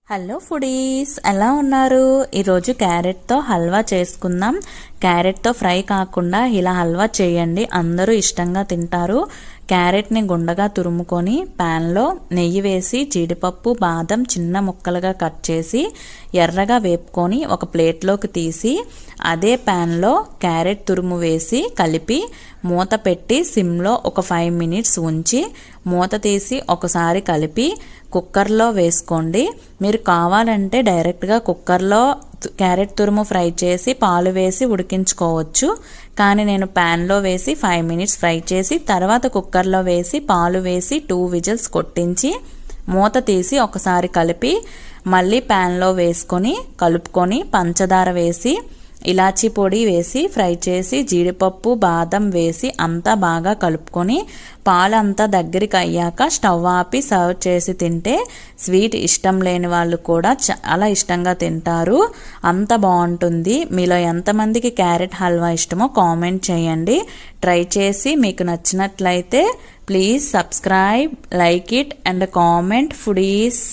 Hello foodies, ఎలా ఉన్నారు? ఈరోజు క్యారెట్తో హల్వా చేసుకుందాం. క్యారెట్తో ఫ్రై కాకుండా ఇలా హల్వా చేయండి, అందరూ ఇష్టంగా తింటారు. క్యారెట్ని గుండగా తురుముకొని ప్యాన్లో నెయ్యి వేసి జీడిపప్పు బాదం చిన్న ముక్కలుగా కట్ చేసి ఎర్రగా వేపుకొని ఒక ప్లేట్లోకి తీసి అదే ప్యాన్లో క్యారెట్ తురుము వేసి కలిపి మూత పెట్టి సిమ్లో ఒక 5 మినిట్స్ ఉంచి మూత తీసి ఒకసారి కలిపి కుక్కర్లో వేసుకోండి. మీరు కావాలంటే డైరెక్ట్గా కుక్కర్లో క్యారెట్ తురుము ఫ్రై చేసి పాలు వేసి ఉడికించుకోవచ్చు. కానీ నేను ప్యాన్లో వేసి 5 మినిట్స్ ఫ్రై చేసి తర్వాత కుక్కర్లో వేసి పాలు వేసి 2 విజిల్స్ కొట్టించి మూత తీసి ఒకసారి కలిపి మళ్ళీ ప్యాన్లో వేసుకొని కలుపుకొని పంచదార వేసి ఇలాచీ పొడి వేసి ఫ్రై చేసి జీడిపప్పు బాదం వేసి అంతా బాగా కలుపుకొని పాలంతా దగ్గరికి అయ్యాక స్టవ్ ఆపి సర్వ్ చేసి తింటే స్వీట్ ఇష్టం లేని వాళ్ళు కూడా చాలా ఇష్టంగా తింటారు. అంత బాగుంటుంది. మీలో ఎంతమందికి క్యారెట్ హల్వా ఇష్టమో కామెంట్ చేయండి. ట్రై చేసి మీకు నచ్చినట్లయితే please subscribe, like it and comment foodies.